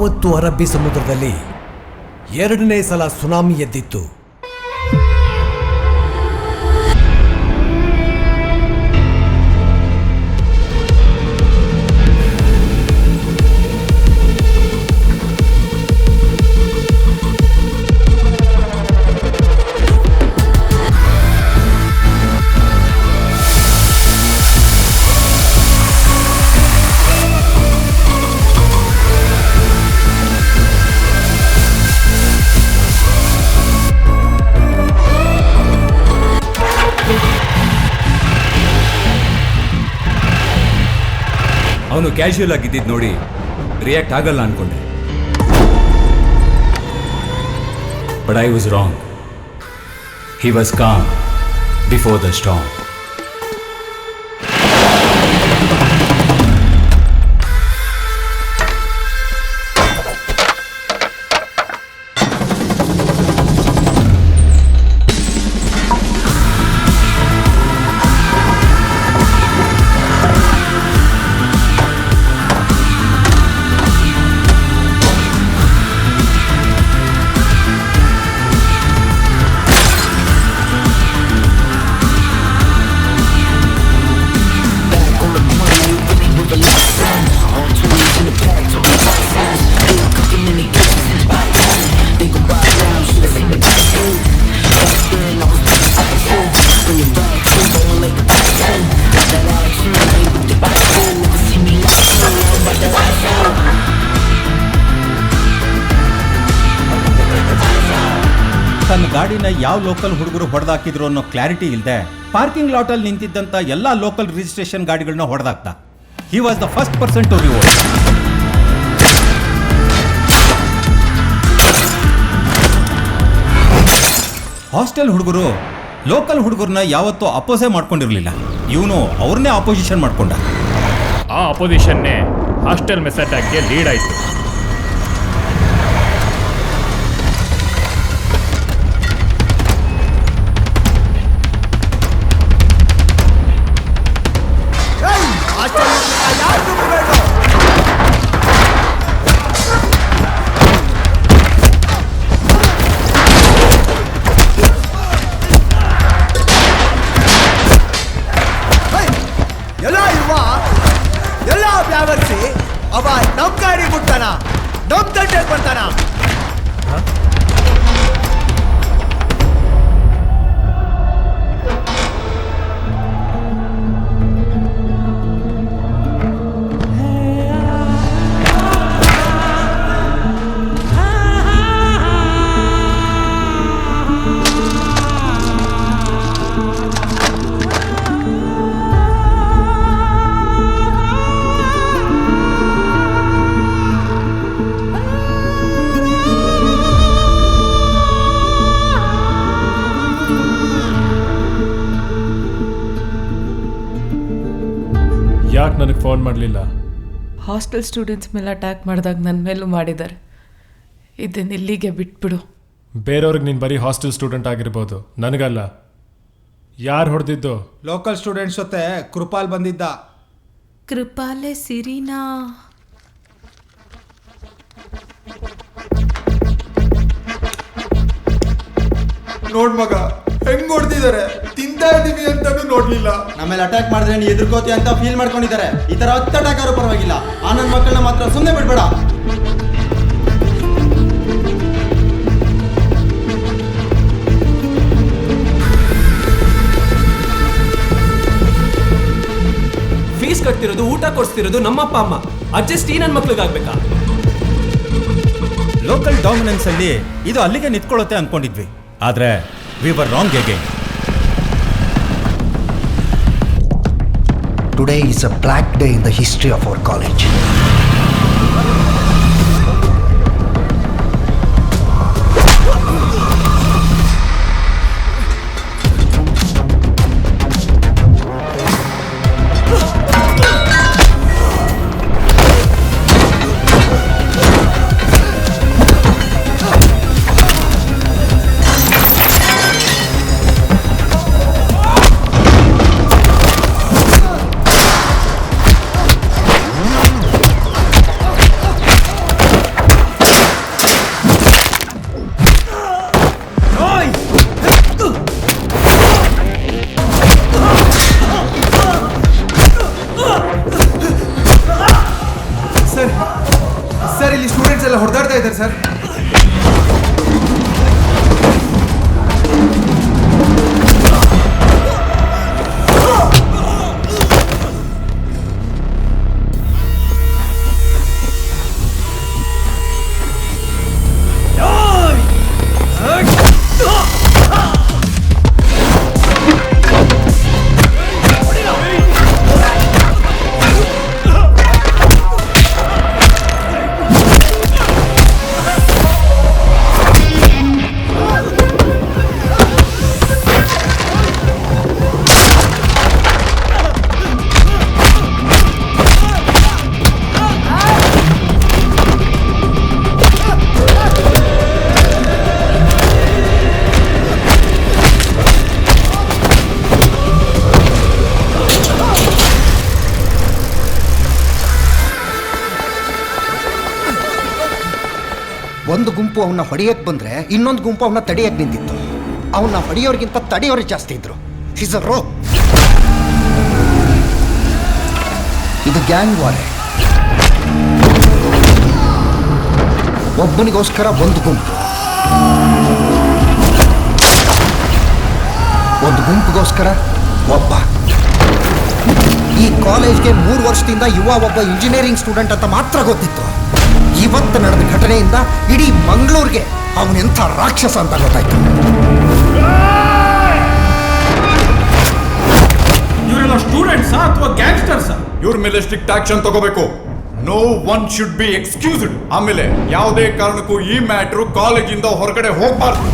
ಆವತ್ತು ಅರಬ್ಬಿ ಸಮುದ್ರದಲ್ಲಿ ಎರಡನೇ ಸಲ ಸುನಾಮಿ ಎದ್ದಿತ್ತು. ಅವನು ಕ್ಯಾಶುಯಲ್ ಆಗಿದ್ದಿದ್ದು ನೋಡಿ ರಿಯಾಕ್ಟ್ ಆಗಲ್ಲ ಅನ್ಕೊಂಡೆ. But I was wrong. He was com before the storm. ತನ್ನ ಗಾಡಿನ ಯಾವ ಲೋಕಲ್ ಹುಡುಗರು ಹೊಡೆದಾಕಿದ್ರು ಅನ್ನೋ ಕ್ಲಾರಿಟಿ ಇಲ್ಲದೆ ಪಾರ್ಕಿಂಗ್ ಲಾಟಲ್ಲಿ ನಿಂತಿದ್ದಂಥ ಎಲ್ಲ ಲೋಕಲ್ ರಿಜಿಸ್ಟ್ರೇಷನ್ ಗಾಡಿಗಳನ್ನ ಹೊಡೆದಾಕ್ತ. He was the first person to revolt. Hostel ಹುಡುಗರು ಲೋಕಲ್ ಹುಡುಗರನ್ನ ಯಾವತ್ತೂ ಅಪೋಸೇ ಮಾಡ್ಕೊಂಡಿರಲಿಲ್ಲ. ಇವನು ಅವ್ರನ್ನೇ ಅಪೋಸಿಷನ್ ಮಾಡ್ಕೊಂಡ. ಆ ಅಪೋಸಿಷನ್ನೇ ಹಾಸ್ಟೆಲ್ ಮೆಸ್ ಅಟ್ಯಾಕ್ಗೆ ಲೀಡ್ ಆಯಿತು. ಎಲ್ಲ ವ್ಯಾವರ್ಸಿ ಅವ ನಮ್ ಗಾಡಿ ಬಿಡ್ತಾನ, ನಮ್ ತಂಟೆಗೆ ಬರ್ತಾನ. ಯಾಕೆ ನನಗೆ ಫೋನ್ ಮಾಡಲಿಲ್ಲ? ಹಾಸ್ಟೆಲ್ ಸ್ಟೂಡೆಂಟ್ಸ್ ಮೇಲೆ ಅಟ್ಯಾಕ್ ಮಾಡಿದಾಗ ನನ್ನ ಮೇಲೂ ಮಾಡಿದ್ದಾರೆ. ಇದನ್ನ ಇಲ್ಲಿಗೆ ಬಿಟ್ಬಿಡು. ಬೇರೆಯವ್ರಿಗೆ ನೀನು ಬರೀ ಹಾಸ್ಟೆಲ್ ಸ್ಟೂಡೆಂಟ್ ಆಗಿರ್ಬೋದು, ನನಗಲ್ಲ. ಯಾರು ಹೊಡೆದಿದ್ದು? ಲೋಕಲ್ ಸ್ಟೂಡೆಂಟ್ಸ್ ಜೊತೆ ಕೃಪಾಲ್ ಬಂದಿದ್ದ. ಕೃಪಾಲೆ ಸಿರಿನಾ? ನೋಡ್ ಮಗ ಹೆಂಗ್ ಹೊಡೆದಿದ್ದಾರೆ, ತಿಂತಾ ಇದೀವಿ ಅಂತಾನು ನೋಡ್ಲಿಲ್ಲ. ನಮ್ಮೇಲೆ ಅಟ್ಯಾಕ್ ಮಾಡಿದ್ರೆ ನೀ ಎದುರ್ಕೋತಿ ಅಂತ ಫೀಲ್ ಮಾಡ್ಕೊಂಡಿದ್ದಾರೆ. ಈ ತರ 10 ಅಟ್ಯಾಕ್ ಆದ್ರೂ ಪರವಾಗಿಲ್ಲ, ಆ ನನ್ನ ಮಕ್ಕಳನ್ನ ಮಾತ್ರ ಸುಮ್ಮನೆ ಬಿಡ್ಬೇಡ. ಫೀಸ್ ಕಟ್ತಿರೋದು, ಊಟ ಕೊಡ್ಸ್ತಿರೋದು ನಮ್ಮಪ್ಪ ಅಮ್ಮ. ಅಡ್ಜಸ್ಟ್ ಈ ನನ್ನ ಮಕ್ಳಿಗಾಗ್ಬೇಕಾ? ಲೋಕಲ್ ಡಾಮಿನೆನ್ಸ್ ಅಲ್ಲಿ ಇದು ಅಲ್ಲಿಗೆ ನಿಂತ್ಕೊಳ್ಳುತ್ತೆ ಅನ್ಕೊಂಡಿದ್ವಿ. ಆದ್ರೆ we were wrong again. Today is a black day in the history of our college. ಒಂದು ಗುಂಪು ಅವನ್ನ ಹೊಡೆಯಕ್ಕೆ ಬಂದ್ರೆ ಇನ್ನೊಂದು ಗುಂಪು ಅವನ್ನ ತಡೆಯಕ್ಕೆ ನಿಂತಿತ್ತು. ಅವನ್ನ ಹೊಡೆಯೋರ್ಗಿಂತ ತಡೆಯೋರು ಜಾಸ್ತಿ ಇದ್ರು. Is a row. ಇದು ಗ್ಯಾಂಗ್ ವಾರ್. ಒಬ್ಬನಿಗೋಸ್ಕರ ಒಂದು ಗುಂಪು, ಒಂದು ಗುಂಪಿಗೋಸ್ಕರ ಒಬ್ಬ. ಈ ಕಾಲೇಜ್ಗೆ 3 ವರ್ಷದಿಂದ ಒಬ್ಬ ಇಂಜಿನಿಯರಿಂಗ್ ಸ್ಟೂಡೆಂಟ್ ಅಂತ ಮಾತ್ರ ಗೊತ್ತಿತ್ತು. ಇವತ್ತು ನಡೆದ ಘಟನೆಯಿಂದ ಇಡೀ ಮಂಗಳೂರಿಗೆ ಅವನೆಂಥ ರಾಕ್ಷಸ ಅಂತ ಗೊತ್ತಾಯ್ತು. ಇವರೆಲ್ಲ ಸ್ಟೂಡೆಂಟ್ಸಾ ಅಥವಾ ಗ್ಯಾಂಗ್ಸ್ಟರ್ಸಾ? ಇವ್ರ ಮೇಲೆ ಸ್ಟ್ರಿಕ್ಟ್ ಆಕ್ಷನ್ ತಗೋಬೇಕು. No one should be excused. ಆಮೇಲೆ ಯಾವುದೇ ಕಾರಣಕ್ಕೂ ಈ ಮ್ಯಾಟ್ರು ಕಾಲೇಜಿಂದ ಹೊರಗಡೆ ಹೋಗ್ಬಾರ್ದು.